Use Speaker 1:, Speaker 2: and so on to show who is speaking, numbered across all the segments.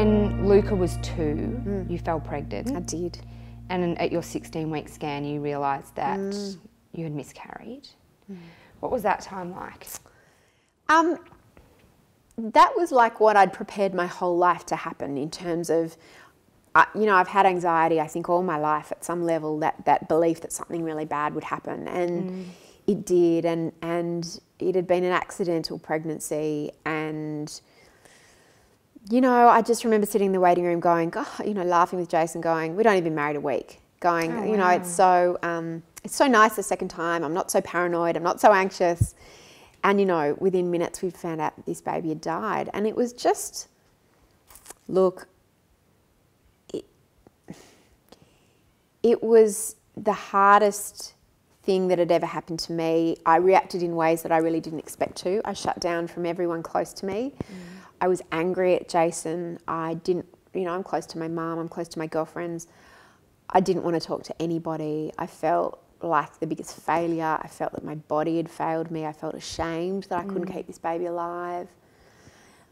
Speaker 1: when Luca was 2, you fell pregnant.
Speaker 2: I did.
Speaker 1: And at your 16-week scan, you realised that you had miscarried. What was that time like?
Speaker 2: That was like what I'd prepared my whole life to happen in terms of, you know, I've had anxiety, I think, all my life at some level, that belief that something really bad would happen. And it did. And it had been an accidental pregnancy. And, you know, I just remember sitting in the waiting room going, God, you know, laughing with Jason going, we'd only been married a week. Going, you know, it's so nice the second time. I'm not so paranoid. I'm not so anxious. And, you know, within minutes we found out that this baby had died. And it was just, look, it was the hardest thing that had ever happened to me. I reacted in ways that I really didn't expect to. I shut down from everyone close to me. I was angry at Jason. I didn't, you know, I'm close to my mum, I'm close to my girlfriends. I didn't want to talk to anybody. I felt like the biggest failure. I felt that my body had failed me. I felt ashamed that I couldn't keep this baby alive.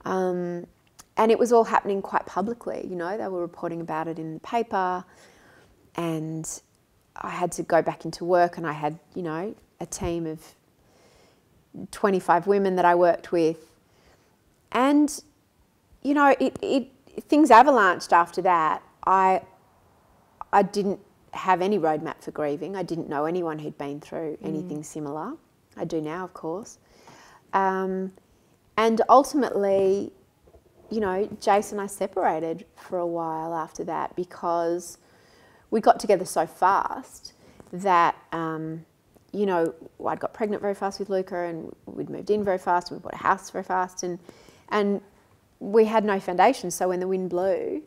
Speaker 2: And it was all happening quite publicly, you know. They were reporting about it in the paper, and I had to go back into work, and I had, you know, a team of 25 women that I worked with. And, you know, things avalanched after that. I didn't have any roadmap for grieving. I didn't know anyone who'd been through anything similar. I do now, of course. And ultimately, you know, Jason and I separated for a while after that because we got together so fast that, you know, I'd got pregnant very fast with Luca, and we'd moved in very fast, and we bought a house very fast, and we had no foundation. So when the wind blew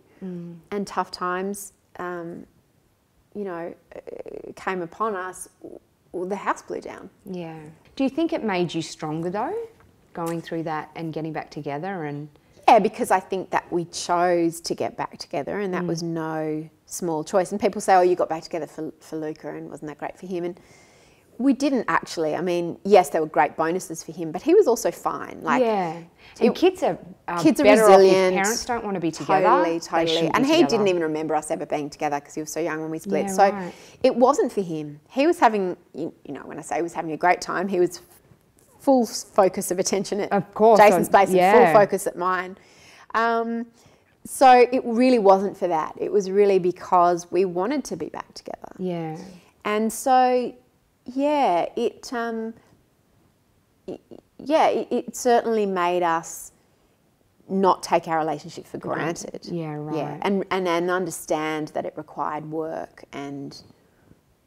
Speaker 2: and tough times, you know, came upon us, the house blew down. Yeah.
Speaker 1: Do you think it made you stronger though, going through that and getting back together? And
Speaker 2: yeah, because I think that we chose to get back together, and that was no small choice. And people say, oh, you got back together for Luca, and wasn't that great for him? And we didn't actually. I mean, yes, there were great bonuses for him, but he was also fine. Like,
Speaker 1: yeah. And kids are
Speaker 2: kids are
Speaker 1: better
Speaker 2: resilient.
Speaker 1: Off if parents don't want to be together.
Speaker 2: Totally. And he didn't even remember us ever being together because he was so young when we split.
Speaker 1: Yeah,
Speaker 2: so
Speaker 1: right.
Speaker 2: It wasn't for him. He was having, you know, when I say he was having a great time, he was full focus of attention at Jason's place and full focus at mine. So it really wasn't for that. It was really because we wanted to be back together.
Speaker 1: Yeah.
Speaker 2: And so, yeah, it certainly made us not take our relationship for granted.
Speaker 1: Yeah, right.
Speaker 2: Yeah, and understand that it required work, and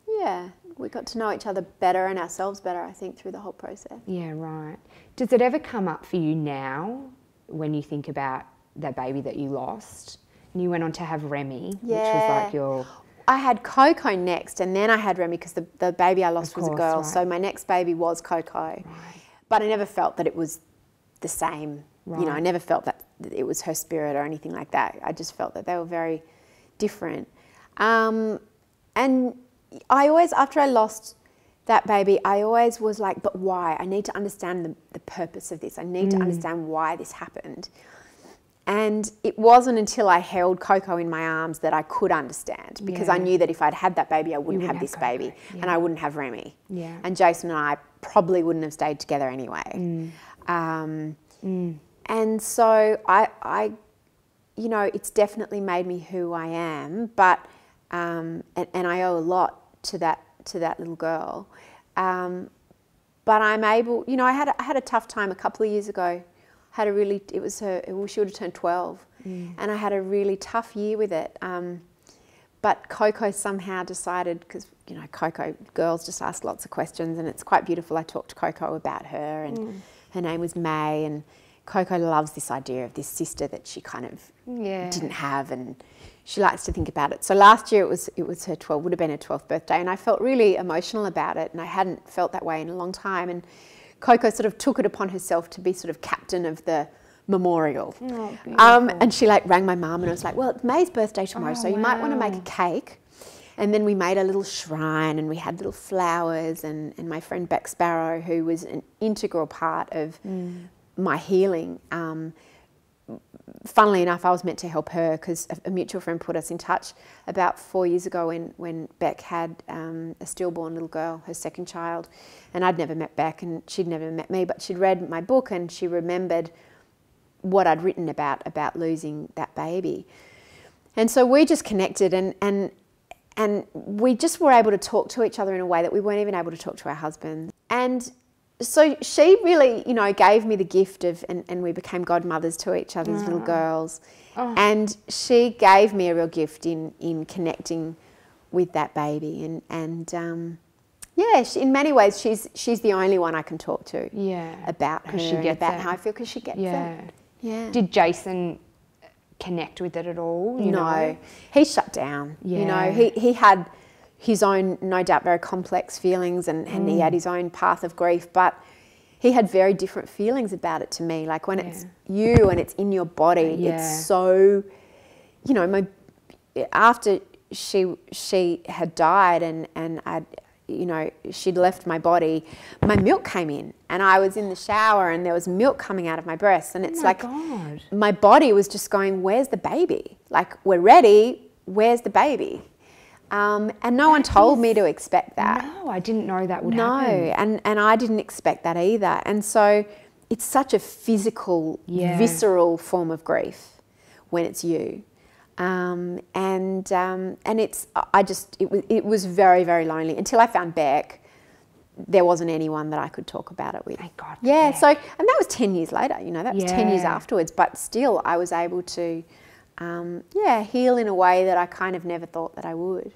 Speaker 2: yeah, we got to know each other better and ourselves better, I think, through the whole process.
Speaker 1: Yeah, right. Does it ever come up for you now when you think about that baby that you lost? And you went on to have Remy, which was like your...
Speaker 2: I had Coco next, and then I had Remy because the baby I lost was a girl. Right. So my next baby was Coco. Right. But I never felt that it was the same. Right. You know, I never felt that it was her spirit or anything like that. I just felt that they were very different. And I always, after I lost that baby, I always was like, but why? I need to understand the purpose of this. I need to understand why this happened. And it wasn't until I held Coco in my arms that I could understand, because I knew that if I'd had that baby, I wouldn't have this baby, and I wouldn't have Remy. Yeah. And Jason and I probably wouldn't have stayed together anyway. And so I, you know, it's definitely made me who I am, but, and I owe a lot to that little girl. But I'm able, you know, I had a tough time a couple of years ago. She would have turned 12, and I had a really tough year with it. But Coco somehow decided, because, you know, Coco girls just ask lots of questions, and it's quite beautiful. I talked to Coco about her, and her name was May, and Coco loves this idea of this sister that she kind of didn't have, and she likes to think about it. So last year it would have been her 12th birthday, and I felt really emotional about it, and I hadn't felt that way in a long time. And Coco sort of took it upon herself to be sort of captain of the memorial. And she like rang my mum, and I was like, well, it's May's birthday tomorrow, so you might want to make a cake. And then we made a little shrine, and we had little flowers, and my friend Beck Sparrow, who was an integral part of my healing, funnily enough, I was meant to help her because a mutual friend put us in touch about 4 years ago when Beck had a stillborn little girl, her second child. And I'd never met Beck and she'd never met me, but she'd read my book and she remembered what I'd written about losing that baby. And so we just connected and we just were able to talk to each other in a way that we weren't even able to talk to our husbands. And so she really, you know, gave me the gift of, and we became godmothers to each other's little girls. Oh. And she gave me a real gift in connecting with that baby. And yeah, in many ways, she's the only one I can talk to about her and about how I feel, because she gets it. Yeah.
Speaker 1: Did Jason connect with it at all? You know?
Speaker 2: He shut down. Yeah. You know, he had his own, no doubt, very complex feelings and he had his own path of grief, but he had very different feelings about it to me. Like when it's you and it's in your body, it's so, you know, after she had died and I'd, you know, she'd left my body, my milk came in and I was in the shower and there was milk coming out of my breasts, and it's God. My body was just going, where's the baby? Like, we're ready, where's the baby? And no one told me to expect that.
Speaker 1: No, I didn't know that would happen.
Speaker 2: No, and I didn't expect that either. And so it's such a physical, visceral form of grief when it's you. And it was very, very lonely until I found Beck. There wasn't anyone that I could talk about it with.
Speaker 1: Thank God.
Speaker 2: Yeah. So, and that was 10 years later. You know, that was 10 years afterwards. But still, I was able to, heal in a way that I kind of never thought that I would.